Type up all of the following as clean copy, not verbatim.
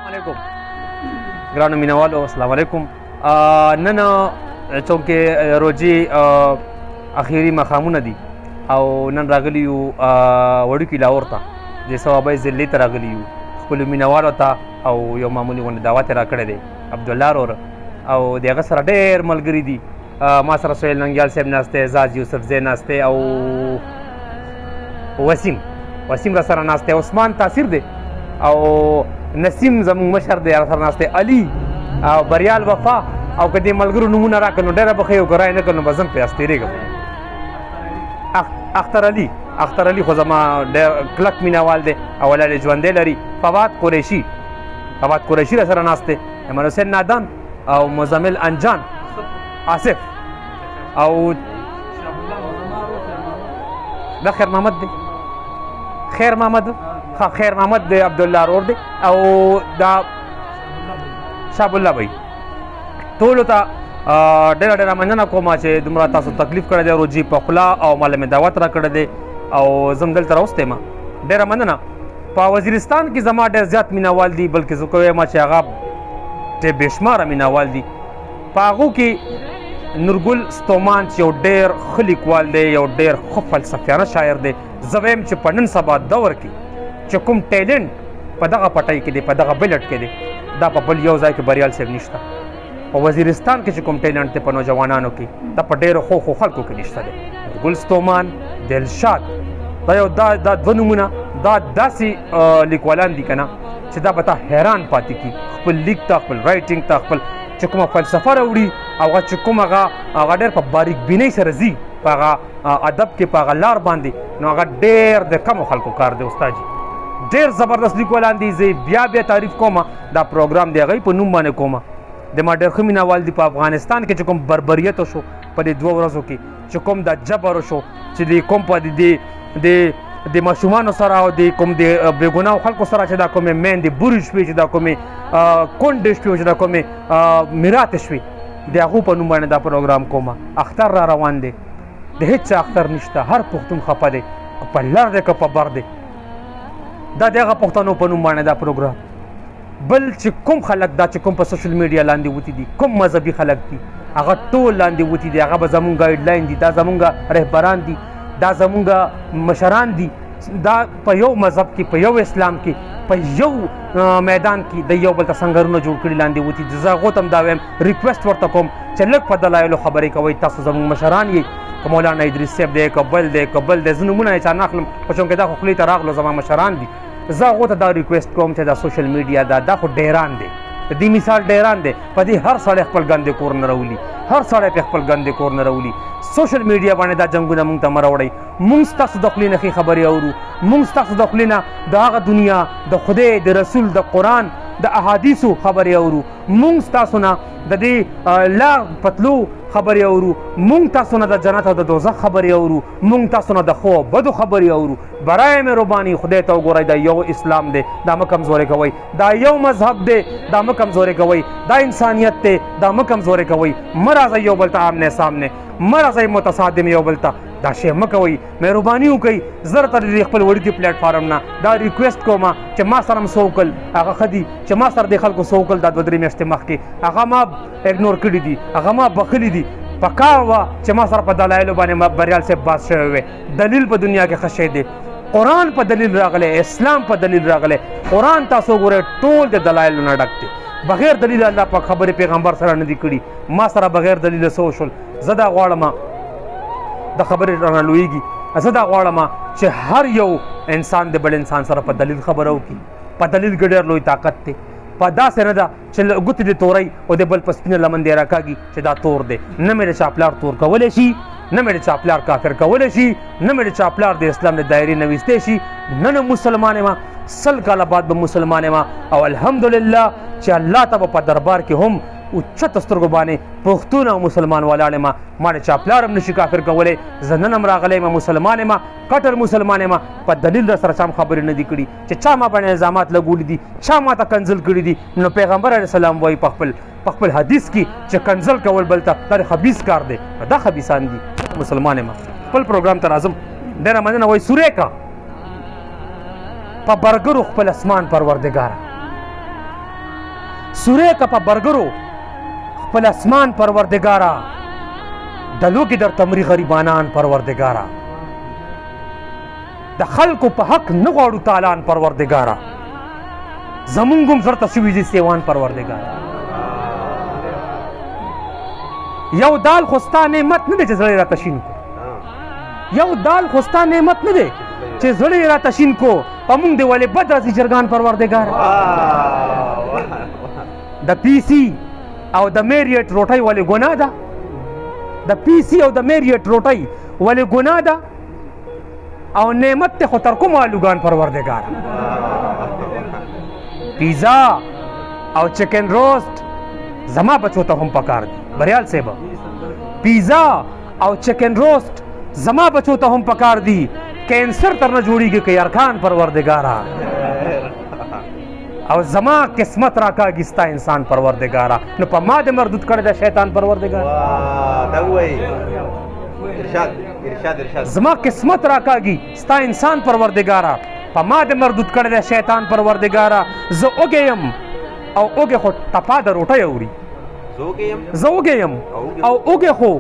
علیکم ګرانو مینوالو السلام علیکم. نن چونکې روجې اخیری مقامونه دي او نن راغلي یو وړوکي لاهور ته د ثوابۍ ضلعې ته راغلي یو خپلو مینوالو ته او یو معمولي غوندې دعوت یې راکړی دی عبدالله رور او د هغه سره ډېر ملګري دي. ما سره سهیل ننګیال صاحب ناست دی، زاز یوسفزی ناست دی او وسیم را سره ناست دی، عثمان تاثیر دی او نسیم زموږ مشر دی را سره ناست دی، علي او بریال وفا او که دې ملګرو نومونه راکړل نو ډېره به ښه یو که رای نه کړل نو به زه هم پرې استېرېږم. اختر علي خو زما ډېر کلک مینهوال دی او ولاړې ژوندی لري. فواد قریشي را سره ناست دی، ایمان حسین نادان او مزمل انجان آصف او دا خیر محمد دی عبدالله رور دی او دا شاب الله بھائی. ټولو ته ډېره مننه کوم چې دومره تاسو تکلیف کړی دی روجي په خوله او ماله مې دعوت را کړی دی او زه هم دلته راوستی یم. ډېره مننه. په وزیرستان کې زما ډېر زیات مینهوال دي، بلکې زه که وایم چې هغه ډېر بې شماره مینهوال دي. په هغو کې نورګل ستومان چې یو ډېر ښه لیکوال دی، یو ډېر ښه فلسفیانه شاعر دی. زه وایم چې په نن سبا دور کې چې کوم ټیلنټ په دغه پټۍ کې دی، په دغه بلټ کې دی، دا په بل یو ځای کې بریال صاحب نشته. په وزیرستان کې چې کوم ټیلنټ دی په نوجوانانو کې دا په ډېرو ښو خلکو کې نشته دی. نورګل ستومان، دلشاد، دا دوه نومونه دا داسې لیکوالان دي که نه چې دا به تا حیران پاتې کي. خپل لیک ته، خپل رایټینګ ته، خپل چې کومه فلسفه راوړي او هغه چې کوم هغه ډېر په باریک بینۍ سره ځي په هغه ادب کې، په هغه لار باندې، نو هغه ډېر د کمو خلکو کار دی. استاد جي ډېر زبردست لیکوالان دي. زه بیا تعریف کوم، دا پروګرام د هغوی په نوم باندې کوم. د ما ډېر ښه مینهوال دي. په افغانستان کې چې کوم بربریت وشو په دې 2 ورځو کې، چې کوم دا جبر وشو، چې د کوم په د ماشومانو سره او د کوم د بېګناهو خلکو سره چې دا کومې میندې بورې شوې، چې دا کومې کونډې شوې، چې دا کومې میراتې شوې، د هغو په نوم باندې دا پروګرام کوم. اختر را روان دی، د هېڅ چا اختر نشته، هر پښتون خفه دی، که په لر دی که په بر دی. دا د هغه پښتنو په نوم باندې دا پروګرام. بل چې کوم خلک دا چې کوم په سوشل میډیا لاندې وتي دي، کوم مذهبي خلک دي، هغه ټول لاندې وتي دي. هغه به زمونږ ګایډلاین دي، دا زمونږ رهبران دي، دا زمونږ مشران دي. دا په یو مذهب کې، په یو اسلام کې، په یو میدان کې د یو بل ته سنګرونه جوړ کړي لاندې وتي دي. زه هغو ته هم دا وایم، ریکویسټ ورته کوم چې لږ په دلایلو خبرې کوئ. تاسو زمونږ مشران یې، که مولانا ادریس صاحب دی، که بل دی، زه نومونه یې چا نه اخلم، خو چونکې دا خو خولې ته راغلو زما مشران دي. زه هغو ته دا ریکویسټ کوم چې دا سوشل میډیا دا خو ډیران دی، د دې مثال ډیران دی. په دې هر سړی خپل ګندې کور نه راولي، هر سړی پې خپل ګندې کور نه راولي. سوشل میډیا باندې دا جنګونه مونږ ته مه راوړئ. مونږ ستاسو د خولې نه ښې خبرې اورو، مونږ ستاسو د خولې نه د هغه دنیا، د خدای، د رسول، د قرآن، د احادیثو خبرې اورو. مونږ ستاسو نه د دې لار پتلو خبرې اورو، مونږ تاسو نه د جنت او د دوزخ خبرې اورو، مونږ تاسو نه د ښو او بدو خبرې اورو. برای مهرباني خدای ته وګورئ، دا یو اسلام دی، دا مه کمزورې کوئ. دا یو مذهب دی، دا مه کمزورې کوئ. دا انسانیت دی، دا مه کمزورې کوئ. مه راځئ یو بل ته آمنے سامنے، مه راځئ متصادم یو بل ته. دا شی مه کوئ، مهرباني وکئ. زه درته د خپل وړوکي پلیټ فارم نه دا ریکویسټ کوم چې ما سره هم څه وکړل هغه ښه دي، چې ما سره د خلکو څه وکړل دا 2-3 میاشتې مخکې، هغه ما اګنور کړي دي، هغه ما بخښلي دي. پکار وه چې ما سره په دلایلو باندې بریال صاحب باز شوی وی. دلیل په دنیا کې ښه شی دی. قرآن په دلیل راغلی، اسلام په دلیل راغلی. قرآن تاسو وګورئ ټول د دلایلو نه ډک دی. بغیر دلیل الله پاک خبرې پیغمبر سره نه دي کړي. ما سره بغیر دلیله څه وشول. زه دا غواړم د خبرې رانه لویږي. زه دا غواړم چې هر یو انسان د بل انسان سره په دلیل خبره وکړي. په دلیل کې ډېر لوی طاقت دی. په داسې نه ده چې ګوتې دې تورئ او د بل په سپینه لمن دې راکاږي چې دا تور دی. نه مې د چا پلار تور کولی شي، نه مې د چا پلار کافر کولی شي، نه مې د چا پلار د اسلام د دایرې نه ویستی شي. نه مسلمان یم، 100 کاله بعد به مسلمان یم او الحمدلله چې الله ته به په دربار کې هم اوچته سترګو باندې پښتون او مسلمان ولاړ یم. ما د چا پلار هم نشي کافر کولی. زه نن هم راغلی یم، مسلمان یم، کټر مسلمان یم. په دلیل در سره چا هم خبرې نه دي کړي چې چا ما باندې الزامات لګولي دي، چا ما ته کنځل کړي دي. نو پیغمبر علیه السلام وایي په خپل حدیث کې چې کنځل کول بل ته دا خبیث کار دی. دا خبیثان دي. مسلمان یم. خپل پروګرام ته راځم. ډېره مننه. وایي سورې کا په برګرو خپل اسمان پروردګاره سوره کا په برګرو خپل اسمان پروردگارا دلو کې در تمری غریبانان پروردگارا د خلکو په حق نه غواړو تالان پروردگارا زمونږ هم زړه ته سوي دي سیوان پروردگارا یو دال خو ستا نعمت نه دی چې زړه یې راته شین کو یو دال خو ستا نعمت نه دی چې زړه یې راته شین کو په موږ دې ولې بد راځي چرګان پروردگارا د پی سي او د میریټ روټۍ ولې ګناه ده د پی سي او د میریټ روټۍ ولې ګناه ده او نعمت ته خو تر کومه لوګان پروردگار پیزا او چکن روسٹ زما بچو ته هم پکار دي بریال صاحب پیزا او چکن روسٹ زما بچو ته هم پکار دي کینسر تر نه جوړیږي که یارکان پروردگارا او زما قسمت راکاږي ستا انسان پروردگارا نو په ما دې مردود کړی دا شیطان پروردگار زما قسمت راکاږي ستا انسان پروردگارا په ما دې مردود کړی دا شیطان پروردگارا زه اوږې یم او اوږې خو ټپا د روټۍ اوري زه اوږې یم او اوږې خو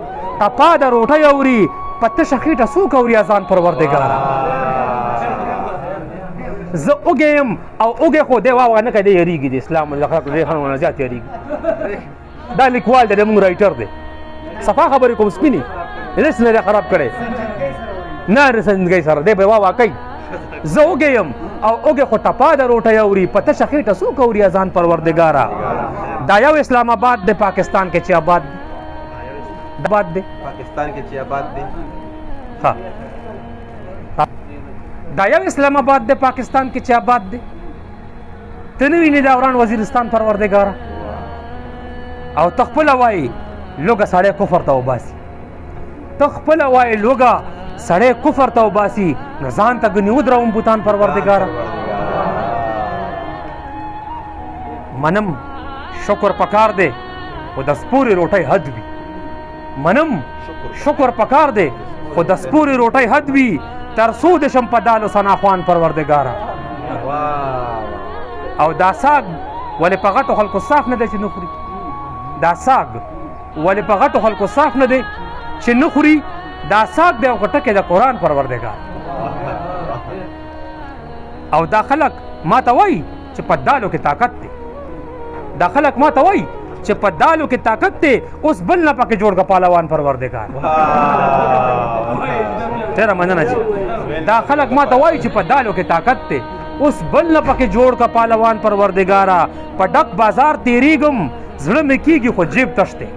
ټپا د روټۍ اوري په تشه خېټه څوک اوري اذان پروردگارا زه اوږې یم او اوږې خو دی واوغه نه کوي دی یېرېږي د اسلام د خلکو ډېر خلک نه زیات یېرېږي دا لیکوال دی زموږ رایټر دی صفا خبرې کوم سپینې هېڅ نه دی خراب کړی نه رسندګۍ سره دی به واوا کوي زه اوږې یم او اوږې خو ټپا د روټۍ اوري په تشه خېټه څوک اوري اذان پروردګاره دا یو اسلام آباد دی پاکستان کې چې آباد دی آباد دی پاکستان کې چې آباد دی ها دا یو اسلام آباد دی پاکستان کې چې آباد دی ته نه وینې دا وران وزیرستان پروردګاره او ته خپله وایې لوږه سړی کفر ته وباسي ته خپله وایې لوږه سړی کفر ته وباسي نو ځان ته ګنې ودروم بوتان پروردګاره منم شکر پکار دی خو د سپورې روټۍ حد وي منم شکر پکار دی خو د سپورې روټۍ حد وي تر څو د شم په دالو ثناخوان پروردګاره او دا ساګ ولې په غټو خلکو صاف نه دی چې نه خوري دا ساګ ولې په غټو خلکو صاف نه دی چې نه خوري دا ساګ دی او غټکې د قرآن پروردګار او دا خلک ما ته وایي چې په دالو کې طاقت دی دا خلک ما ته وایي چې په دالو کې طاقت دی اوس بل نه پکې جوړ که پهلوان پروردګار ډېره مننه جي دا خلک ما ته وایي چې په دالو کې طاقت دی اوس بل نه پکې جوړ که پهلوان پروردګاره په ډک بازار تېرېږم زړه مې کېږي خو جیب تش دی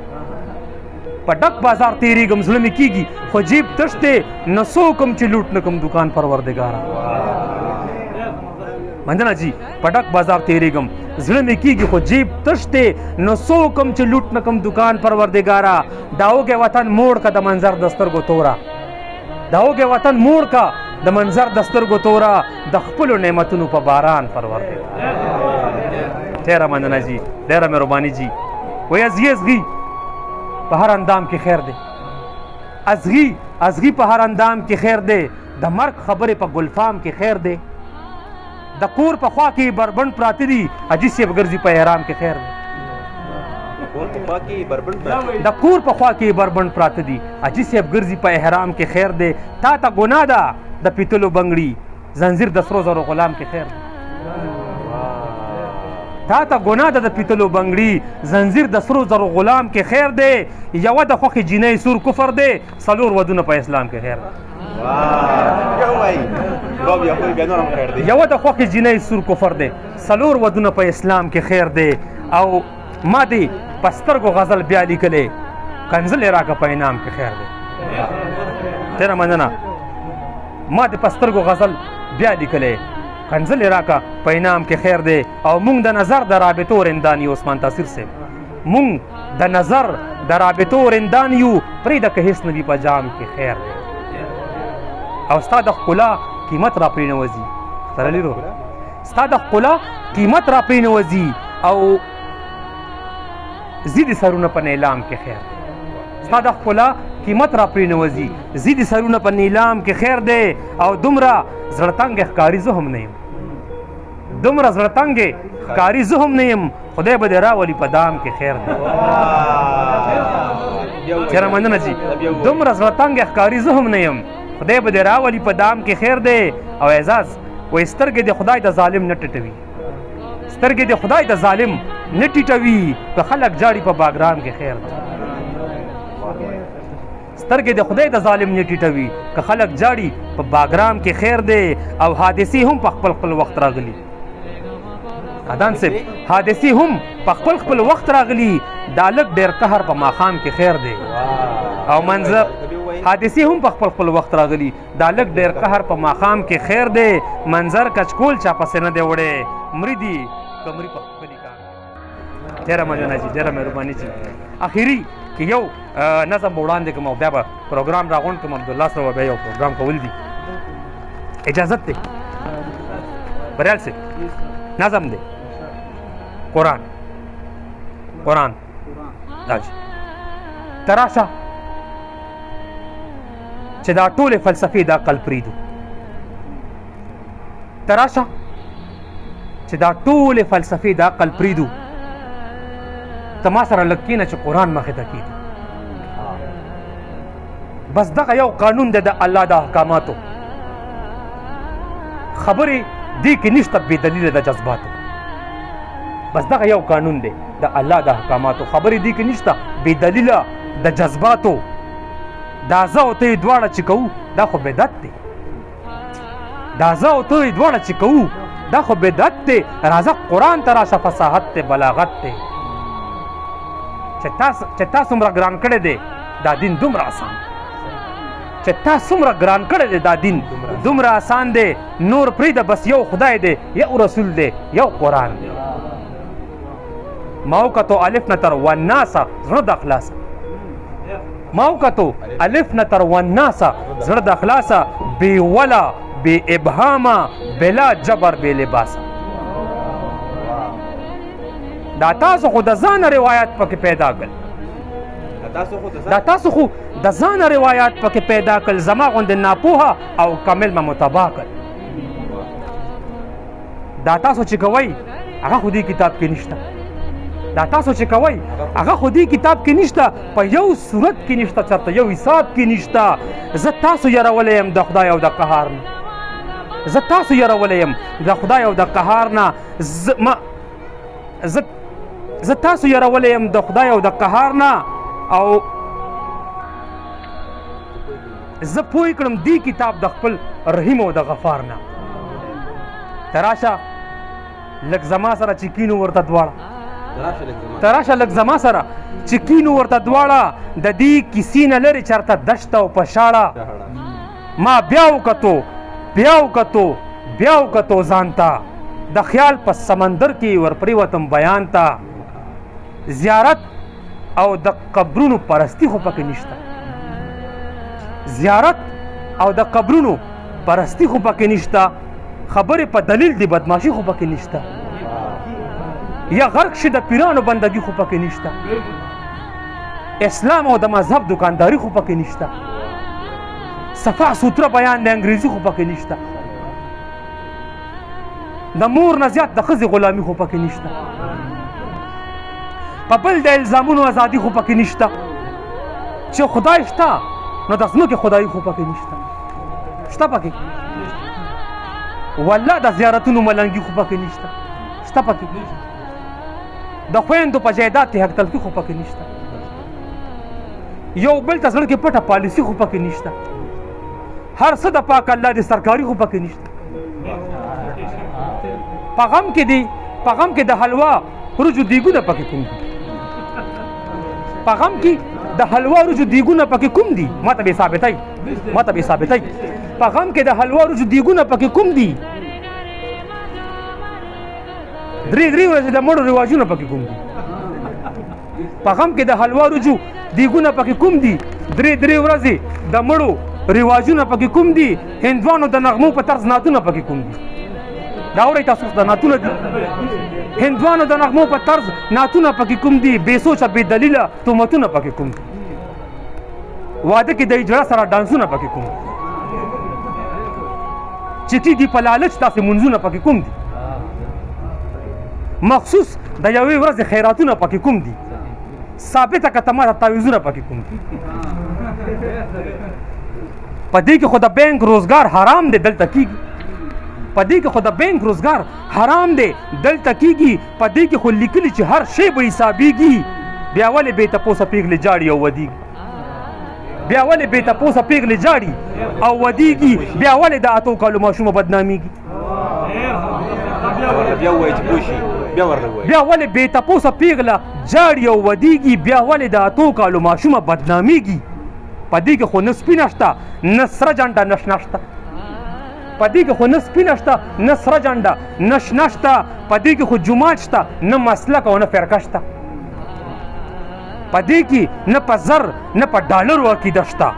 په ډک بازار تېرېږم زړه مې کېږي خو جیب تش دی نه څوک هم چې لوټ نه کړم دوکان پروردګاره مننه جي په ډک بازار تېرېږم زړه مې کېږي خو جیب تش دی نو څوک هم چې لوټ نه کړم دوکان پروردګاره دا وږی وطن موړ که د منظر د سترګو توره دا وږی وطن موړ که د منظر د سترګو توره د خپلو نعمتونو په باران پروردګار ډېره مننه جي ډېره مهرباني جي وایي ازغي په هر اندام کې خیر دی ازغي په هر اندام کې خیر دی د مرګ خبرې په ګلفام کې خیر دی د کور په خوا کې بربند پراته دي حاجي صاحب ګرځي په احرام کې خیر دی د کور په خوا کې بربند پراته دي حاجي صاحب ګرځي په احرام کې خیر دی تا ته ګناه ده د پیتلو بنګړي زنځیر د سرو زرو غلام کې خیر دی تا ته ګناه ده د پیتلو بنګړي زنځیر د سرو زرو غلام کې خیر دی یوه د خوښې جینۍ سور کفر دی څلور ودونه په اسلام کې خیر دی یوه د خوښې جینۍ سور کفر دی څلور ودونه په اسلام کې خیر دی او ما دې په سترګو غزل بیا لیکلی کنځلې راکړه په انعام کې خیر دی ډېره مننه ما دې په سترګو غزل بیا لیکلی کنځلې راکړه په انعام کې خیر دی او موږ د نظر د رابطو رندان یو عثمان تاثیر صاحب موږ د نظر د رابطو رندان یو پرېږده که هېڅ نه وي په جام کې خیر دی او ستا د ښکلا قیمت را پرې نه وځي سرلیرو ستا د ښکلا قیمت را پرې نه وځي او زیدي سرونه په نیلام کې خیر دی ستا د ښکلا قیمت را پرې نه وځي زیدي سرونه په نیلام کې خیر دی او دومره زړه تنګې ښکاري زه هم نه یم دومره زړه تنګې ښکاري زه هم نه یم خدای به دې راولي په دام کې خیر دی چېره مننه جي دومره زړه تنګ ښکاري زه هم نه یم خدای به دې راولي په دام کې خیر دی او اعزاز وایي سترګې د خدای د ظالم نه ټیټوي سترګې د خدای د ظالم نه ټیټوي که خلک جاړي په باګرام کې خیر دی سترګې د خدای د ظالم نه ټیټوي که خلک جاړي په باګرام کې خیر دی او حادثې هم په خپل خپل وخت راغلي ادان صاحب حادثې هم په خپل خپل وخت راغلي دا لږ ډېر قهر په ماښام کې خیر دی او منظر حادثې هم په خپل خپل وخت راغلي دا لږ ډېر قهر په ماښام کې خیر دی منظر کچکول چا پسې نه دی وړی مري دي که مري په خپلې کار ډېره مننه جي ډېره مهرباني جي اخري که یو نظم به وړاندې کړم او بیا به پروګرام راغونډ کړم عبدالله سره به بیا یو پروګرام کول دي اجازت دی بریال صاحب نظم دی قرآن تراشه چې دا ټولې فلسفې د عقل پریدو تراشه چې دا ټولې فلسفې د عقل پریدو ته ما سره لږ کښېنه چې قرآن مخې ته کېږي بس دغه یو قانون دی د الله د احکاماتو خبرې دې کې نشته بې دلیله د جذباتو بس دغه یو قانون دی د الله د احکاماتو خبرې دې کې نشته بې دلیله د جذباتو دا زه او ته یې دواړه چې کوو دا خو بدعت دی دا زه او ته یې دواړه چې کوو دا خو بدعت دی راځه قرآن ته راشه فصاحت دی بلاغت دی چې تا څومره ګران کړی دی دا دین دومره آسان چې تا څومره ګران کړی دی دا دین دومره آسان دی نور پرېږده بس یو خدای دی یو رسول دی یو قرآن دی ما وکتو الف نه تر والناسه زړه د اخلاصه ما وکتو الف نه تر والناسه زړه د اخلاصه بې ولا بې ابهامه بلا جبر بې لباسه دا تاسو خو د ځانه روایت پکې پیدا کړل دا تاسو خو د ځانه روایت پکې پیدا کړل زما غوندې ناپوهه او کامل مه متباه کړل دا تاسو چې کوئ هغه خو دې کتاب کې نشته دا تاسو چې کوئ هغه خو دې کتاب کې نشته په یو صورت کې نشته چېرته یو حساب کې نشته زه تاسو یرولی یم د خدای او د قهار نه زه تاسو یرولی یم د خدای او د قهار نه زه تاسو یرولی یم د خدای او د قهار نه او زه پوه کړم دې کتاب د خپل رحیم او د غفار نه ته راشه لږ زما سره چې کینو ورته دواړه تراشه لږ زما سره چې کینو ورته دواړه د دې کیسې نه لرې چېرته دشته او په شاړه ما بیا وکتو ځان ته د خیال په سمندر کې ورپرېوتم بیان ته زیارت او د قبرونو پرستی خو پکې نشته زیارت او د قبرونو پرستی خو پکې نشته خبرې په دلیل دی بدماشي خو پکې نشته یا غرق شي د پیرانو بندگی خو پکې نشته اسلام او د مذهب دکانداری خو پکې نشته صفا سوتره بیان د انګریزي خو پکې نشته د مور نه زیات د ښځې غلامي خو پکې نشته په بل د الزامونو ازادي خو پکې نشته چې خدای شته نو د ځمکې خدایي خو پکې نشته شته پکې والله د زیارتونو ملنګي خو پکې نشته شته پکې د خویندو په جایداد کې حق تلفي خو پکې نشته یو بل ته زړه کې پټه پالیسي خو پکې نشته هر څه د پاک الله د سرکاري خو پکې نشته په غم کې د حلوا رجو دیګونه پکې کوم دي په غم کې د حلوا رجو دیګونه پکې کوم دي ماته به ثابتای په غم کې د حلوا رجو دیګونه پکې کوم دي درې ورځې د مړو رواجونه پکې کوم دي په غم کې د حلوا رجو دیګونه پکې کوم دي درې ورځې د مړو رواجونه پکې کوم دي هندوانو د نغمو په طرز نعتونه پکې کوم دي دا اورئ تاسو د نعتونه دي هندوانو د نغمو په طرز نعتونه پکې کوم دي بې سوچه بې دلیله تهمتونه پکې کوم دي واده کې د اجړه سره ډانسونه پکې کوم دي چې کېږي په لالچ داسې منځونه پکې کوم دي مخصوص د یوې ورځې خیراتونه پکې کوم دي ثابته که تماته تعویضونه پکې کوم دي په دې کې خو د بینک روزګار حرام دی دلته کېږي په دې کې خو د بینک روزګار حرام دی دلته کېږي په دې کې خو لیکلي چې هر شی به حسابېږي بیا ولې بې تپوسه پېغلې جاړي او ودېږي بیا ولې بې تپوسه پېغلې جاړي او ودېږي بیا ولې د اتو کالو ماشومه بدنامېږي بیا ولې بې تپوسه پېغله جاړي او ودېږي بیا ولې د اتو کالو ماشومه بدنامېږي په دې کې خو نه سپینه شته نه سره جنډه نه شنه شته په دې کې خو نه سپینه شته نه سره جنډه نه شنه شته په دې کې خو جومات شته نه مسلک او نه فرقه شته په دې کې نه په زر نه په ډالرو عقیده شته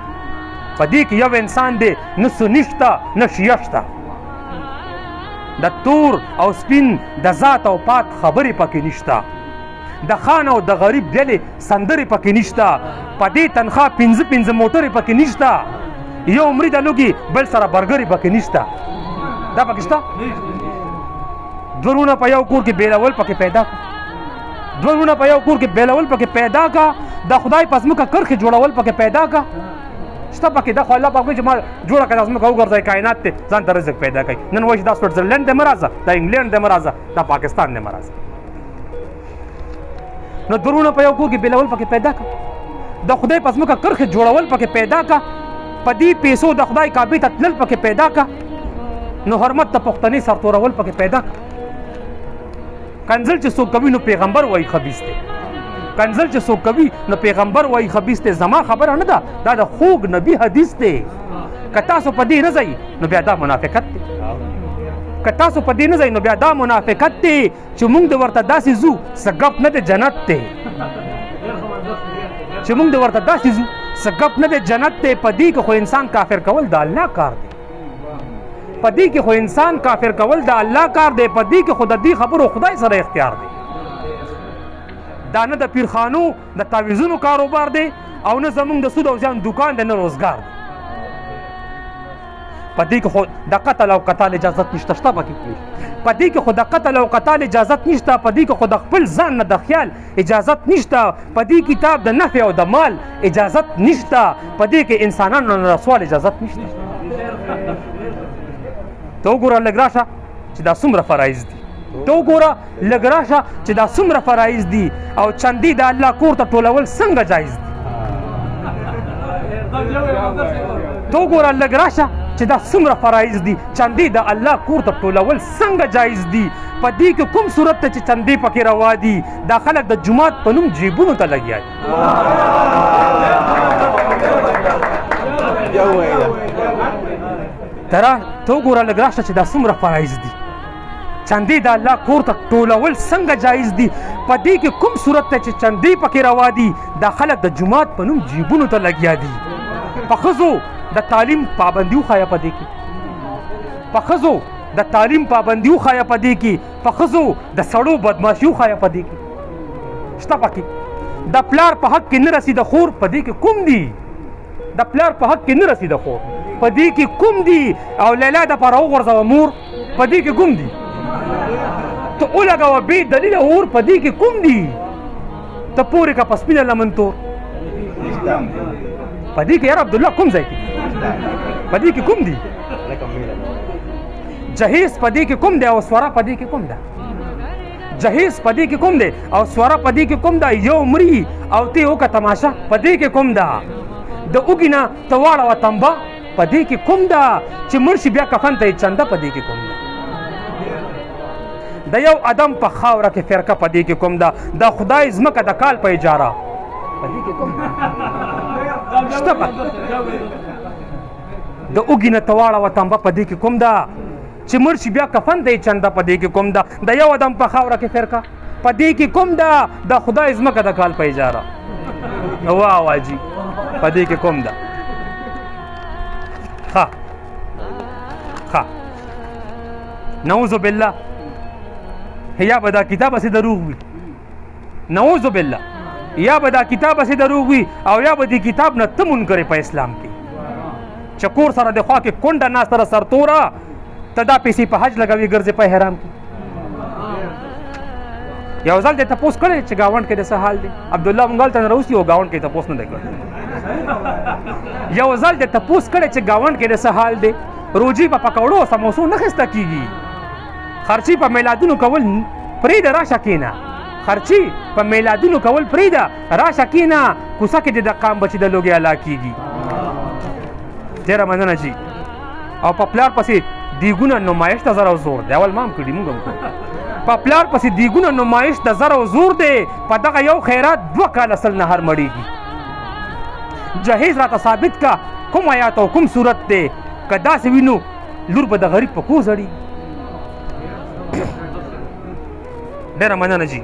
په دې کې یو انسان دی نه سني شته نه شیعه شته د تور او سپین د ذات او پات خبرې پکې نشته د خان او د غریب بیلې سندرې پکې نشته په دې تنخوا 5 موټرې پکې نشته یو عمري د لوګي بل سره برګرې پکې نشته دا پکې شته دوه ورونه په یو کور کې بیلول پکې پیدا کړه دوه ورونه په یو کور کې بیلول پکې پیدا کا د خدای په ځمکه کرښې جوړول پکې پیدا کا شته پکې دا خو الله پاک وایي چې ما جوړه کړه ځمکه وګرځئ کائنات ته ځان ته رزق پیدا کوي نن وایي دا سویټزرلینډ دی مه راځه دا انګلینډ دی مه راځه دا پاکستان دی مه راځه نو دوه ورونه په یو کور کې بیلول پکې پیدا کا د خدای په ځمکه کرښې جوړول پکې پیدا کا په دې پیسو د خدای کعبې ته تلل پکې پیدا کا نو حرمت ته پښتنې سرتورول پکې پیدا کا کنزل چې څوک کوي نو پیغمبر وایي خبیث دی کنزل چې څوک کوي نو پیغمبر وایي خبیث دی زما خبره نه ده دا د خوږ نبی حدیث دی که تاسو په دې نه ځئ نو بیا دا منافقت دی که تاسو په دې نه ځئ نو بیا دا منافقت دی چې موږ د ورته داسې ځو څه ګپ نه دی جنت دی چې موږ د ورته داسې ځو څه ګپ نه دی جنت دی په دې کې خو انسان کافر کول د الله کار دی په دې کې خو انسان کافر کول د الله کار دی په دې کې خو د دې خبرو خدای سره اختیار دی دا نه د پیرخانو د تعویضونو کاروبار دی او نه زمونږ د سود او زیان دکان دی نه روزګار دی په دې کې خو د قتل او قتال اجازت نشته شته پکې په دې کې خو د قتل او قتال اجازت نشته په دې کې خو د خپل ځان نه د خیال اجازت نشته په دې کتاب د نفع او د مال اجازت نشته په دې کې انسانانو نه رسوال اجازت نشته ته وګوره لږ راشه چې دا څومره فرایض دي ته وګوره لږ راشه چې دا څومره فرایض دي او چندې د الله کور ته ټولول څنګه جایز دي ته وګوره لږ راشه چې دا څومره فرایض دي چندې د الله کور ته ټولول څنګه جایز دي په دې کې کوم صورت ته چې چندې پکې روا دي دا خلک د جومات په نوم جیبونو ته لګیا دي ته وګوره لږ راشه چې دا څومره فرایض دي چندې د الله کور ته ټولول څنګه جایز دي په دې کې کوم صورت ته چې چندې پکې روا دي دا خلک د جومات په نوم جیبونو ته لګیا دي په ښځو د تعلیم پابندي وښایه په دې کې په ښځو د تعلیم پابندي وښایه په دې کې په ښځو د سړو بدماشي وښایه په دې کې شته پکې د پلار په حق کې نه رسیده خور په دې کې کوم دي د پلار په حق کې نه رسیده خور په دې کې کوم دي او لیلا د پاره وغورځوه مور په دې کې کوم دي ته ولګوه بې دلیله اور په دې کې کوم دي ته پورې که په سپینه لمن تور په دې کې یار عبدالله کوم ځای کې په دې کې کوم دي جهیز په دې کې کوم دی او سوره په دې کې کوم ده جهیز په دې کې کوم دی او سوره په دې کې کوم ده یو مري او ته وکړه تماشه په دې کې کوم ده د اوږې نه ته واړوه تنبه په دې کې کوم ده چې مړ شي بیا کفن ته یې چنده په دې کې کوم ده د یو ادم په خاوره کې فرقه په دې کې کوم ده د خدای ځمکه د کال په اجاره په دې کې کوم ده شته پکې د اوږې نه ته واړوه تنبه په دې کې کوم ده چې مړ شي بیا کفن ته یې چنده په دې کې کوم ده د یو ادم په خاوره کې فرقه په دې کې کوم ده د خدای ځمکه د کال په اجاره واه واجي په دې کې کوم ده ښه نعوذ بالله یا به دا کتاب هسې دروغ وي نعوذ بالله یا به دا کتاب هسې دروغ وي او یا به دې کتاب نه ته منکرې په اسلام کې چې کور سره د خوا کې کونډه ناسته ده سرتوره ته دا پیسې په حج لګوي ګرځې په احرام کې یو ځل دې تپوس کړی چې ګاونډ کې د څه حال دی؟ عبدالله مونږ هلته نه راوستي او ګاونډ کې تپوس نه دی کړی. یو ځل دې تپوس کړی چې ګاونډ کې د څه حال دی؟ روجي په پکوړو او سموسو نه اخیسته کېږي. خرچي په میلادونو کول پرېږده، راشه کښېنه. خرچي په میلادونو کول پرېږده، راشه کښېنه. کوڅه کې دې د قام بچي د لوږې هلاک کېږي. ډېره مننه جي. او په پلار پسې دیګونه نمایش ته زر او زور دی. اول ما هم کړي، مونږ هم کړو. په پلار پسې دیګونه نمایش د زر او زور دی. په دغه یو خیرات 2 کاله سل نهر مړېږي. جهیز راته ثابت کا کوم آیات او کوم صورت دی؟ که داسې وینو لور به د غریب په کو زړي. ډېره مننه جي.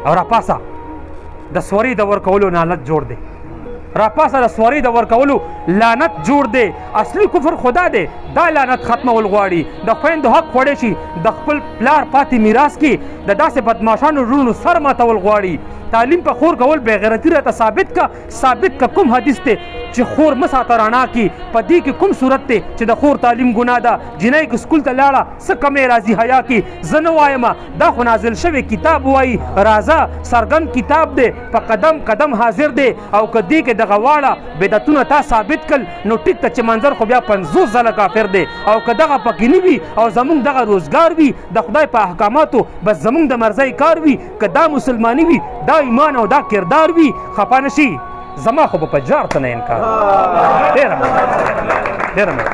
او راپاسه د سوري د ورکولو لعنت جوړ دی. راپاسه د سوري د ورکولو لعنت جوړ دی. اصلي کفر خدا دی. دا لعنت ختمول غواړي. د خویندو حق خوړی شي، د خپل پلار پاتې میراث کې د داسې بدماشانو وروڼو سر ماتول غواړي. تعلیم په خور کول بې غیرتي راته ثابت کا کوم حدیث دی چې خور مه ساته رڼا کې؟ په دې کې کوم صورت دی چې د خور تعلیم ګناه ده؟ جنۍ که سکول ته لاړه څه کمې راځي حیا کې؟ زه نه وایم، دا خو نازل شوی کتاب وایي. راځه څرګند کتاب دی، په قدم قدم حاضر دی. او که دې کې دغه واړه بدعتونه تا ثابت کړل نو ټیک ته چې منظر خو بیا 50 ځله کافر دی. او که دغه پکې نه وي او زمونږ دغه روزګار وي د خدای په احکاماتو بس زمونږ د مرضۍ کار وي، که دا مسلماني وي، دا ایمان او دا کردار وي، خفه نه شي. زما خو به په جار ته نه انکار. ډېره مننه.